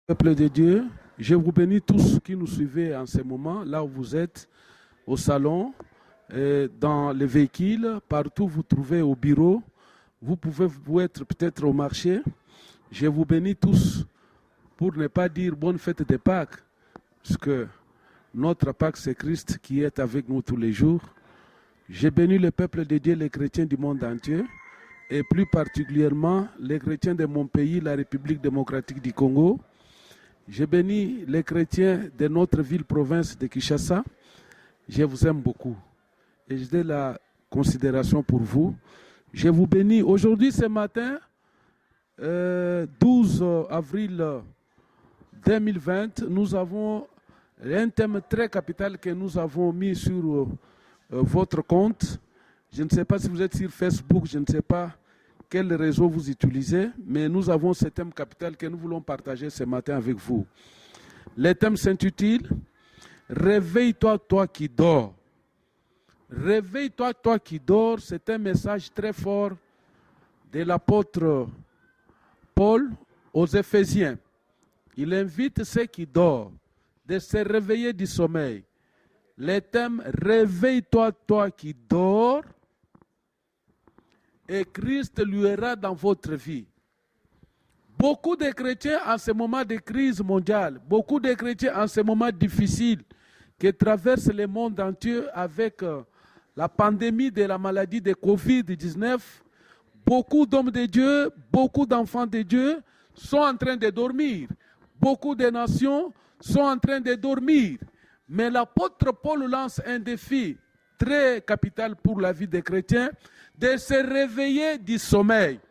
Peuple de Dieu, je vous bénis tous qui nous suivez en ce moment, là où vous êtes, au salon, dans les véhicules, partout vous trouvez au bureau, vous pouvez vous être peut-être au marché. Je vous bénis tous pour ne pas dire bonne fête de Pâques, parce que notre Pâques c'est Christ qui est avec nous tous les jours. Je bénis le peuple de Dieu, les chrétiens du monde entier, et plus particulièrement les chrétiens de mon pays, la République démocratique du Congo. Je bénis les chrétiens de notre ville-province de Kinshasa. Je vous aime beaucoup. Et j'ai de la considération pour vous. Je vous bénis. Aujourd'hui, ce matin, 12 avril 2020, nous avons un thème très capital que nous avons mis sur votre compte. Je ne sais pas si vous êtes sur Facebook, je ne sais pas quel réseau vous utilisez, mais nous avons ce thème capital que nous voulons partager ce matin avec vous. Le thème s'intitule « Réveille-toi, toi qui dors ». Réveille-toi, toi qui dors, c'est un message très fort de l'apôtre Paul aux Éphésiens. Il invite ceux qui dorment de se réveiller du sommeil. Le thème « Réveille-toi, toi qui dors » et Christ luira dans votre vie. Beaucoup de chrétiens en ce moment de crise mondiale, beaucoup de chrétiens en ce moment difficile qui traversent le monde entier avec la pandémie de la maladie de Covid-19, beaucoup d'hommes de Dieu, beaucoup d'enfants de Dieu sont en train de dormir. Beaucoup de nations sont en train de dormir. Mais l'apôtre Paul lance un défi très capital pour la vie des chrétiens, de se réveiller du sommeil.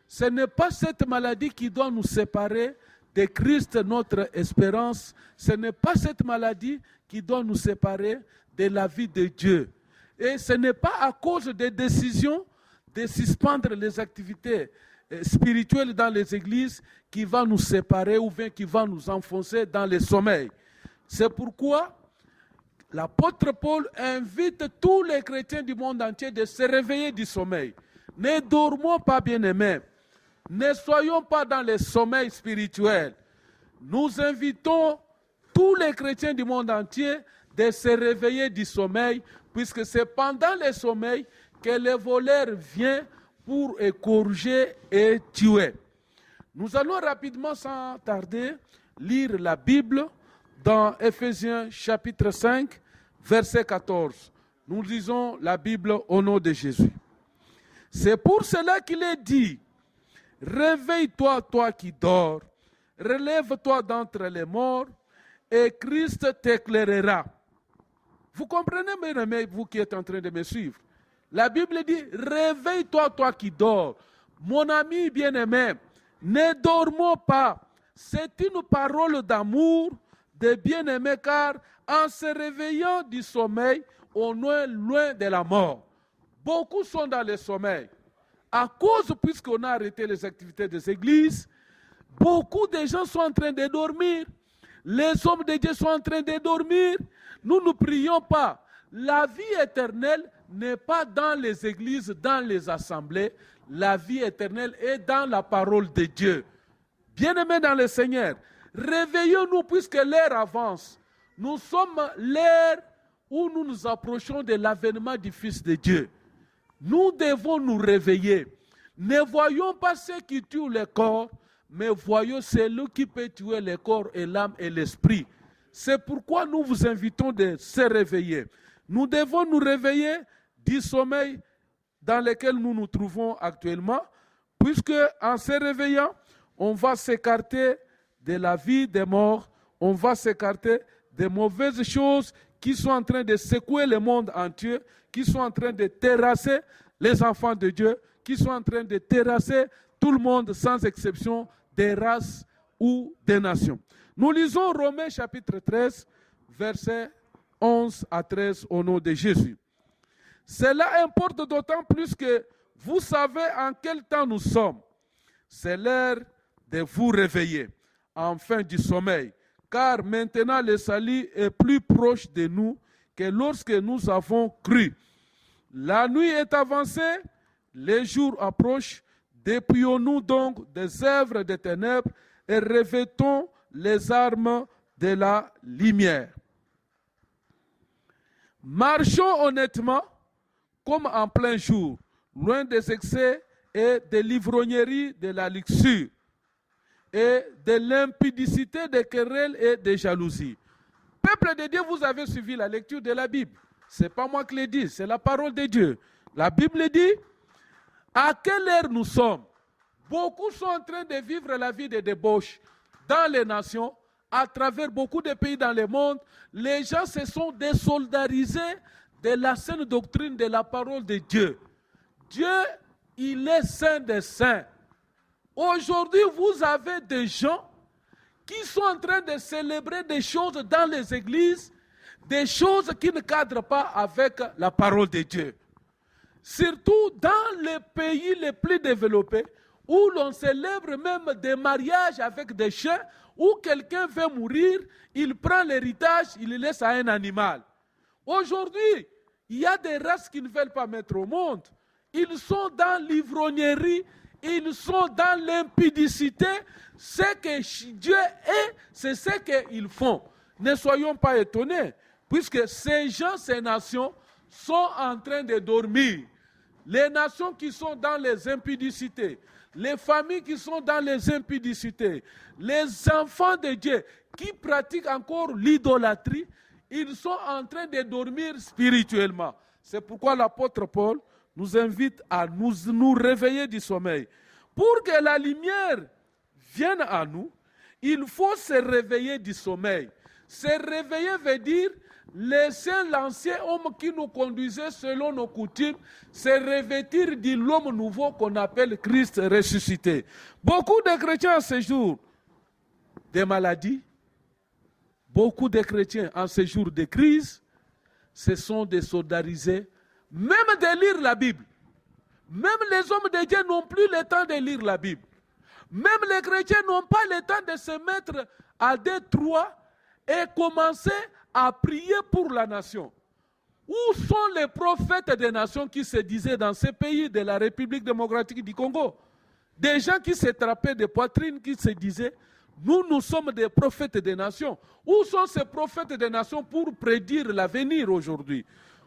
Ce n'est pas cette maladie qui doit nous séparer de Christ, notre espérance. Ce n'est pas cette maladie qui doit nous séparer de la vie de Dieu. Et ce n'est pas à cause des décisions de suspendre les activités spirituelles dans les églises qui va nous séparer ou bien qui va nous enfoncer dans le sommeil. C'est pourquoi l'apôtre Paul invite tous les chrétiens du monde entier de se réveiller du sommeil. Ne dormons pas, bien-aimés. Ne soyons pas dans le sommeil spirituel. Nous invitons tous les chrétiens du monde entier de se réveiller du sommeil, puisque c'est pendant le sommeil que le voleur vient pour égorger et tuer. Nous allons rapidement, sans tarder, lire la Bible dans Éphésiens chapitre 5, verset 14. Nous lisons la Bible au nom de Jésus. C'est pour cela qu'il est dit, réveille-toi, toi qui dors, relève-toi d'entre les morts, et Christ t'éclairera. Vous comprenez, mes amis, vous qui êtes en train de me suivre. La Bible dit, réveille-toi, toi qui dors. Mon ami bien-aimé, ne dormons pas. C'est une parole d'amour, de bien-aimé, car en se réveillant du sommeil, on est loin de la mort. Beaucoup sont dans le sommeil. À cause, puisqu'on a arrêté les activités des églises, beaucoup de gens sont en train de dormir. Les hommes de Dieu sont en train de dormir. Nous ne prions pas. La vie éternelle n'est pas dans les églises, dans les assemblées. La vie éternelle est dans la parole de Dieu. Bien-aimés dans le Seigneur, réveillons-nous puisque l'heure avance. Nous sommes l'ère où nous nous approchons de l'avènement du Fils de Dieu. Nous devons nous réveiller. Ne voyons pas ceux qui tuent le corps, mais voyons celui qui peut tuer le corps et l'âme et l'esprit. C'est pourquoi nous vous invitons de se réveiller. Nous devons nous réveiller du sommeil dans lequel nous nous trouvons actuellement, puisque en se réveillant, on va s'écarter de la vie des morts, on va s'écarter des mauvaises choses qui sont en train de secouer le monde entier, qui sont en train de terrasser les enfants de Dieu, qui sont en train de terrasser tout le monde sans exception des races ou des nations. Nous lisons Romains chapitre 13, versets 11 à 13 au nom de Jésus. Cela importe d'autant plus que vous savez en quel temps nous sommes. C'est l'heure de vous réveiller, enfin du sommeil, car maintenant le salut est plus proche de nous que lorsque nous avons cru. La nuit est avancée, les jours approchent, déplions-nous donc des œuvres des ténèbres et revêtons les armes de la lumière. Marchons honnêtement comme en plein jour, loin des excès et des l'ivrognerie de la luxure et de l'impudicité des querelles et des jalousies. Peuple de Dieu, vous avez suivi la lecture de la Bible. Ce n'est pas moi qui le dis, c'est la parole de Dieu. La Bible dit, à quelle heure nous sommes? Beaucoup sont en train de vivre la vie de débauche dans les nations, à travers beaucoup de pays dans le monde. Les gens se sont désoldarisés de la saine doctrine de la parole de Dieu. Dieu, il est saint des saints. Aujourd'hui, vous avez des gens qui sont en train de célébrer des choses dans les églises, des choses qui ne cadrent pas avec la parole de Dieu. Surtout dans les pays les plus développés, où l'on célèbre même des mariages avec des chiens, où quelqu'un veut mourir, il prend l'héritage, il le laisse à un animal. Aujourd'hui, il y a des races qui ne veulent pas mettre au monde. Ils sont dans l'ivrognerie, ils sont dans l'impudicité. Ce que Dieu est, c'est ce qu'ils font. Ne soyons pas étonnés, puisque ces gens, ces nations, sont en train de dormir. Les nations qui sont dans les impudicités, les familles qui sont dans les impudicités, les enfants de Dieu qui pratiquent encore l'idolâtrie, ils sont en train de dormir spirituellement. C'est pourquoi l'apôtre Paul nous invite à nous réveiller du sommeil. Pour que la lumière vienne à nous, il faut se réveiller du sommeil. Se réveiller veut dire laisser l'ancien homme qui nous conduisait selon nos coutumes se revêtir de l'homme nouveau qu'on appelle Christ ressuscité. Beaucoup de chrétiens en ce jour, des maladies, beaucoup de chrétiens en ce jour de crise, se sont désolidarisés, même de lire la Bible. Même les hommes de Dieu n'ont plus le temps de lire la Bible. Même les chrétiens n'ont pas le temps de se mettre à deux, trois et commencer à prier pour la nation. Où sont les prophètes des nations qui se disaient dans ces pays de la République démocratique du Congo? Des gens qui se trappaient de poitrine, qui se disaient, nous sommes des prophètes des nations. Où sont ces prophètes des nations pour prédire l'avenir aujourd'hui?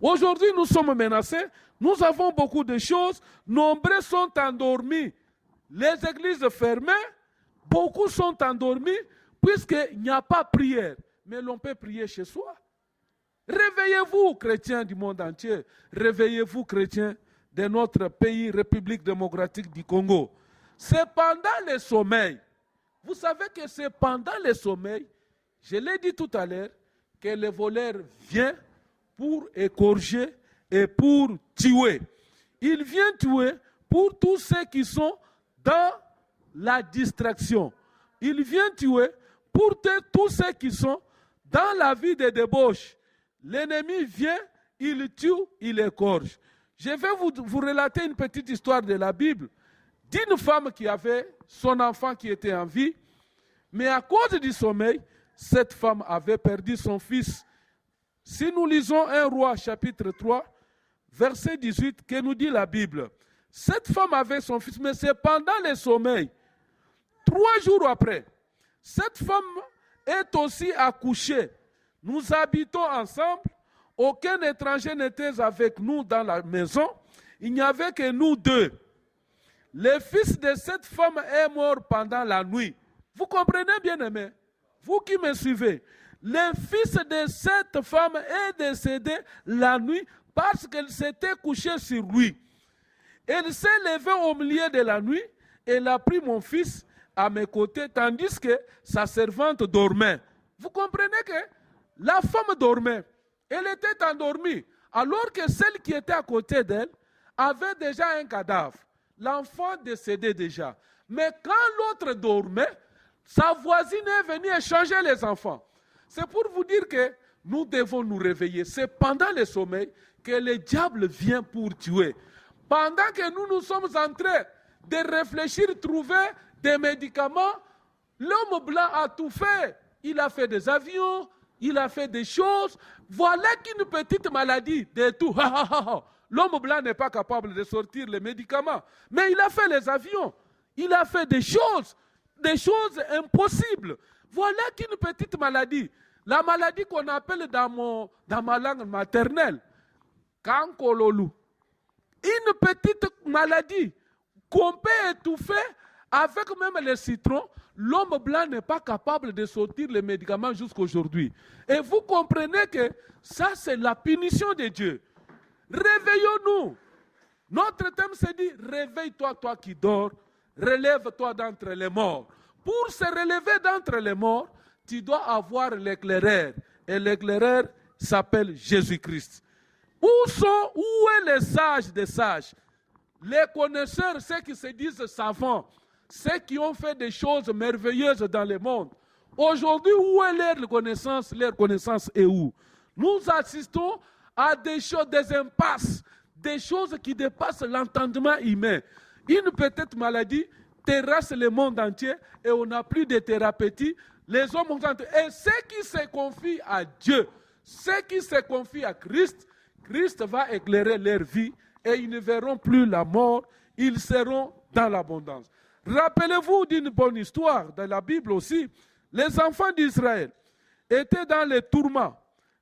Aujourd'hui, nous sommes menacés, nous avons beaucoup de choses, nombreux sont endormis. Les églises fermées, beaucoup sont endormis, puisqu'il n'y a pas prière. Mais l'on peut prier chez soi. Réveillez-vous, chrétiens du monde entier. Réveillez-vous, chrétiens de notre pays, République démocratique du Congo. C'est pendant le sommeil. Vous savez que c'est pendant le sommeil, je l'ai dit tout à l'heure, que le voleur vient pour égorger et pour tuer. Il vient tuer pour tous ceux qui sont dans la distraction. Il vient tuer pour tous ceux qui sont dans la vie de débauche. L'ennemi vient, il tue, il égorge. Je vais vous relater une petite histoire de la Bible d'une femme qui avait son enfant qui était en vie, mais à cause du sommeil, cette femme avait perdu son fils. Si nous lisons 1 Roi chapitre 3, verset 18, que nous dit la Bible, cette femme avait son fils, mais c'est pendant le sommeil. 3 jours après, cette femme est aussi accouchée. Nous habitons ensemble, aucun étranger n'était avec nous dans la maison, il n'y avait que nous deux. Le fils de cette femme est mort pendant la nuit. Vous comprenez, bien-aimés? Vous qui me suivez, le fils de cette femme est décédé la nuit parce qu'elle s'était couchée sur lui. Elle s'est levée au milieu de la nuit, elle a pris mon fils à mes côtés, tandis que sa servante dormait. Vous comprenez que la femme dormait, elle était endormie, alors que celle qui était à côté d'elle avait déjà un cadavre. L'enfant décédait déjà. Mais quand l'autre dormait, sa voisine est venue échanger les enfants. C'est pour vous dire que nous devons nous réveiller. C'est pendant le sommeil que le diable vient pour tuer. Pendant que nous sommes en train de réfléchir, trouver des médicaments, l'homme blanc a tout fait. Il a fait des avions, il a fait des choses. Voilà qu'une petite maladie de tout. L'homme blanc n'est pas capable de sortir les médicaments. Mais il a fait les avions. Il a fait des choses impossibles. Voilà qu'une petite maladie, la maladie qu'on appelle dans ma langue maternelle, Kankololu, une petite maladie qu'on peut étouffer avec même les citrons, l'homme blanc n'est pas capable de sortir les médicaments jusqu'à aujourd'hui. Et vous comprenez que ça, c'est la punition de Dieu. Réveillons-nous. Notre thème se dit, réveille-toi, toi qui dors, relève-toi d'entre les morts. Pour se relever d'entre les morts, tu dois avoir l'éclaireur. Et l'éclaireur s'appelle Jésus-Christ. Où est les sages des sages? Les connaisseurs, ceux qui se disent savants, ceux qui ont fait des choses merveilleuses dans le monde. Aujourd'hui, où est leur connaissance? Leur connaissance est où? Nous assistons à des choses, des impasses, des choses qui dépassent l'entendement humain. Une petite maladie terrasse le monde entier et on n'a plus de thérapeutie. Les hommes ont entendu. Et ceux qui se confient à Dieu, ceux qui se confient à Christ, Christ va éclairer leur vie et ils ne verront plus la mort, ils seront dans l'abondance. Rappelez-vous d'une bonne histoire dans la Bible aussi. Les enfants d'Israël étaient dans les tourments.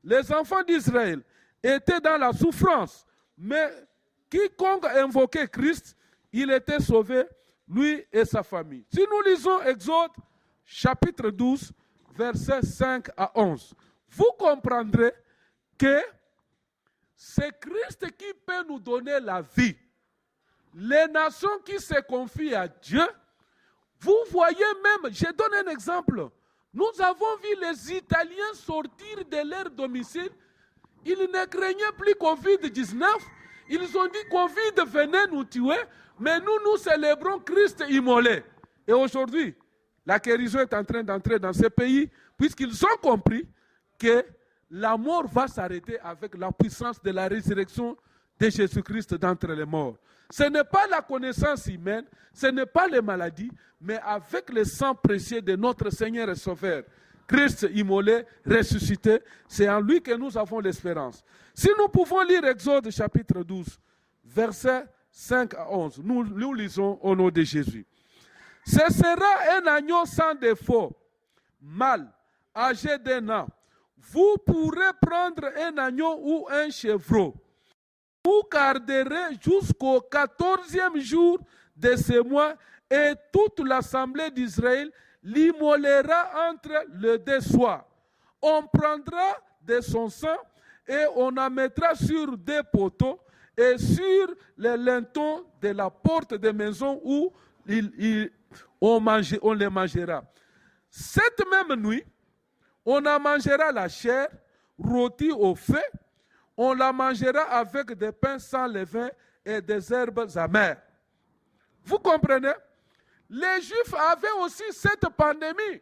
Les enfants d'Israël étaient dans la souffrance. Mais quiconque invoquait Christ, il était sauvé, lui et sa famille. Si nous lisons Exode chapitre 12, versets 5 à 11, vous comprendrez que c'est Christ qui peut nous donner la vie. Les nations qui se confient à Dieu, vous voyez même, je donne un exemple. Nous avons vu les Italiens sortir de leur domicile. Ils ne craignaient plus Covid-19. Ils ont dit Covid venait nous tuer, mais nous célébrons Christ immolé. Et aujourd'hui, la guérison est en train d'entrer dans ces pays, puisqu'ils ont compris que la mort va s'arrêter avec la puissance de la résurrection de Jésus-Christ d'entre les morts. Ce n'est pas la connaissance humaine, ce n'est pas les maladies, mais avec le sang précieux de notre Seigneur et Sauveur, Christ immolé, ressuscité, c'est en lui que nous avons l'espérance. Si nous pouvons lire Exode chapitre 12, versets 5 à 11, nous lisons au nom de Jésus. Ce sera un agneau sans défaut, mâle, âgé d'1 an. Vous pourrez prendre un agneau ou un chevreau. Vous garderez jusqu'au 14e jour de ce mois et toute l'assemblée d'Israël l'immolera entre les deux soirs. On prendra de son sang et on en mettra sur des poteaux et sur les lintons de la porte des maisons où on les mangera. Cette même nuit, on en mangera la chair rôtie au feu. On la mangera avec des pains sans levain et des herbes amères. Vous comprenez? Les Juifs avaient aussi cette pandémie.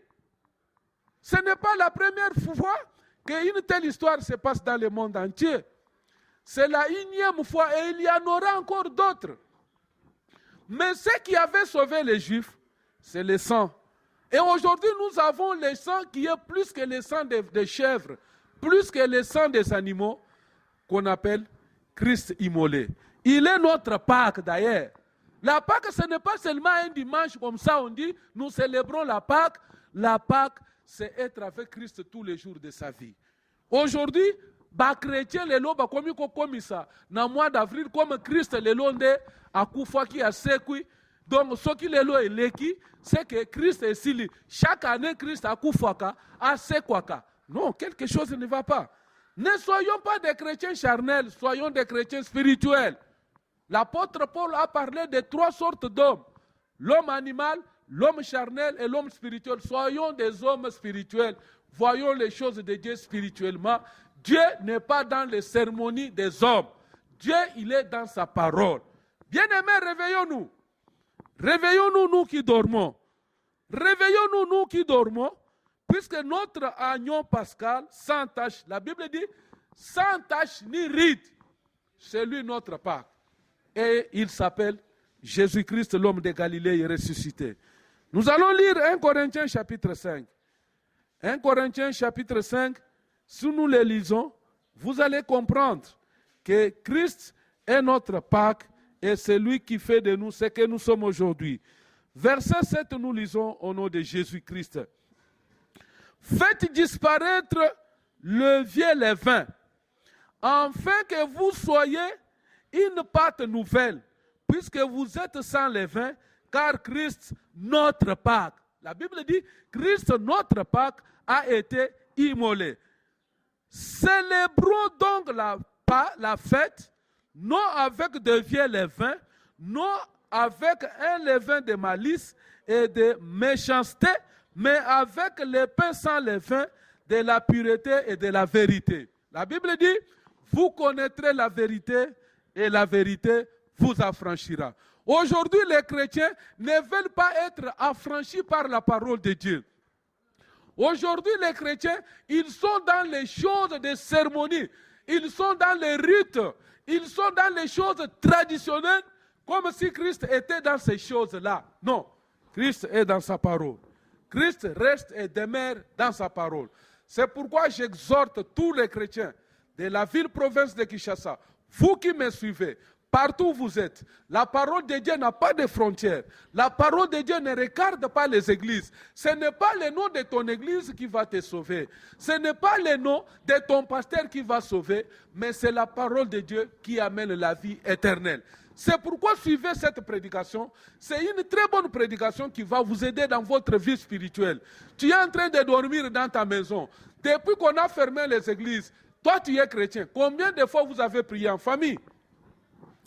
Ce n'est pas la première fois qu'une telle histoire se passe dans le monde entier. C'est la 1e fois et il y en aura encore d'autres. Mais ce qui avait sauvé les Juifs, c'est le sang. Et aujourd'hui, nous avons le sang qui est plus que le sang des chèvres, plus que le sang des animaux, qu'on appelle Christ immolé. Il est notre Pâque d'ailleurs. La Pâque, ce n'est pas seulement un dimanche comme ça, on dit, nous célébrons la Pâque. La Pâque, c'est être avec Christ tous les jours de sa vie. Aujourd'hui, les chrétiens, les lois, comme ça, dans le mois d'avril, comme Christ, les lois de Akoufa qui a sécu. Donc, ce qui les lois est l'équi, c'est que Christ est ici. Chaque année, Christ a Koufaka, a Sekwaka. Non, quelque chose ne va pas. Ne soyons pas des chrétiens charnels, soyons des chrétiens spirituels. L'apôtre Paul a parlé de 3 sortes d'hommes. L'homme animal, l'homme charnel et l'homme spirituel. Soyons des hommes spirituels. Voyons les choses de Dieu spirituellement. Dieu n'est pas dans les cérémonies des hommes. Dieu, il est dans sa parole. Bien-aimés, réveillons-nous. Réveillons-nous, nous qui dormons. Réveillons-nous, nous qui dormons. Puisque notre agneau pascal, sans tache, la Bible dit, sans tache ni ride, c'est lui notre Pâque. Et il s'appelle Jésus-Christ, l'homme de Galilée ressuscité. Nous allons lire 1 Corinthiens chapitre 5. 1 Corinthiens chapitre 5, si nous le lisons, vous allez comprendre que Christ est notre Pâque et c'est lui qui fait de nous ce que nous sommes aujourd'hui. Verset 7, nous lisons au nom de Jésus-Christ. Faites disparaître le vieux levain, afin que vous soyez une pâte nouvelle, puisque vous êtes sans levain, car Christ, notre Pâque. La Bible dit, Christ, notre Pâque, a été immolé. Célébrons donc la fête, non avec de vieux levain, non avec un levain de malice et de méchanceté, mais avec le pain sans levain de la pureté et de la vérité. La Bible dit, vous connaîtrez la vérité et la vérité vous affranchira. Aujourd'hui, les chrétiens ne veulent pas être affranchis par la parole de Dieu. Aujourd'hui, les chrétiens, ils sont dans les choses de cérémonie, ils sont dans les rites, ils sont dans les choses traditionnelles, comme si Christ était dans ces choses-là. Non, Christ est dans sa parole. Christ reste et demeure dans sa parole. C'est pourquoi j'exhorte tous les chrétiens de la ville-province de Kinshasa, vous qui me suivez, partout où vous êtes, la parole de Dieu n'a pas de frontières. La parole de Dieu ne regarde pas les églises. Ce n'est pas le nom de ton église qui va te sauver. Ce n'est pas le nom de ton pasteur qui va sauver, mais c'est la parole de Dieu qui amène la vie éternelle. C'est pourquoi suivez cette prédication. C'est une très bonne prédication qui va vous aider dans votre vie spirituelle. Tu es en train de dormir dans ta maison. Depuis qu'on a fermé les églises, toi tu es chrétien. Combien de fois vous avez prié en famille?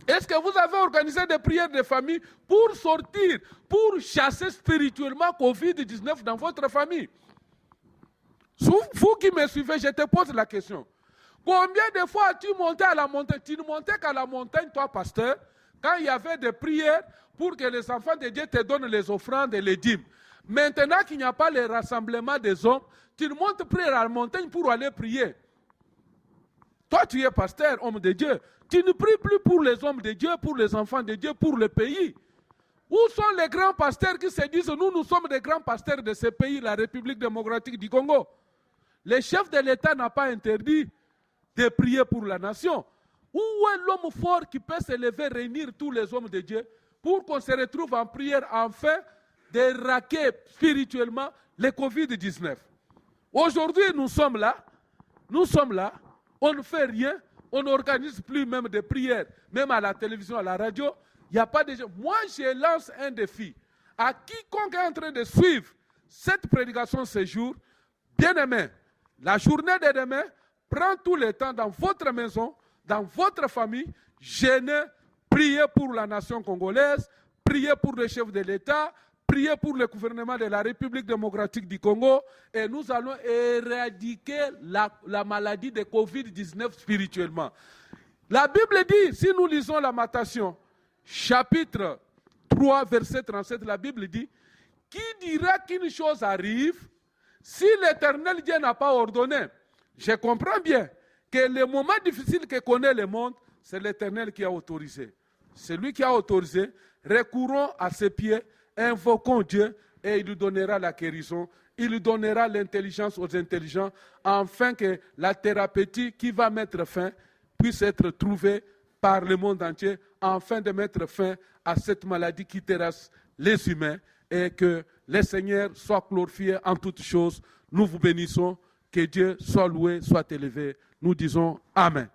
Est-ce que vous avez organisé des prières de famille pour sortir, pour chasser spirituellement Covid-19 dans votre famille? Vous qui me suivez, je te pose la question. Combien de fois as-tu monté à la montagne? Tu ne montais qu'à la montagne, toi, pasteur, quand il y avait des prières pour que les enfants de Dieu te donnent les offrandes et les dîmes. Maintenant qu'il n'y a pas le rassemblement des hommes, tu ne montes plus à la montagne pour aller prier. Toi, tu es pasteur, homme de Dieu. Tu ne pries plus pour les hommes de Dieu, pour les enfants de Dieu, pour le pays. Où sont les grands pasteurs qui se disent, nous sommes des grands pasteurs de ce pays, la République démocratique du Congo? Le chef de l'État n'a pas interdit de prier pour la nation. Où est l'homme fort qui peut se lever, réunir tous les hommes de Dieu pour qu'on se retrouve en prière afin de raquer spirituellement le Covid-19? Aujourd'hui, nous sommes là, on ne fait rien, on n'organise plus même des prières, même à la télévision, à la radio, il n'y a pas de gens. Moi, je lance un défi à quiconque est en train de suivre cette prédication ce jour. Bien-aimé, la journée de demain, prends tout le temps dans votre maison, dans votre famille, jeûnez, priez pour la nation congolaise, priez pour le chef de l'État, priez pour le gouvernement de la République démocratique du Congo, et nous allons éradiquer la maladie de Covid-19 spirituellement. La Bible dit, si nous lisons Lamentation, chapitre 3, verset 37, la Bible dit, qui dira qu'une chose arrive si l'Éternel Dieu n'a pas ordonné? Je comprends bien que les moments difficiles que connaît le monde, c'est l'Éternel qui a autorisé. C'est lui qui a autorisé. Recourons à ses pieds, invoquons Dieu et il nous donnera la guérison. Il nous donnera l'intelligence aux intelligents afin que la thérapeutique qui va mettre fin puisse être trouvée par le monde entier afin de mettre fin à cette maladie qui terrasse les humains et que le Seigneur soit glorifié en toutes choses. Nous vous bénissons. Que Dieu soit loué, soit élevé. Nous disons Amen.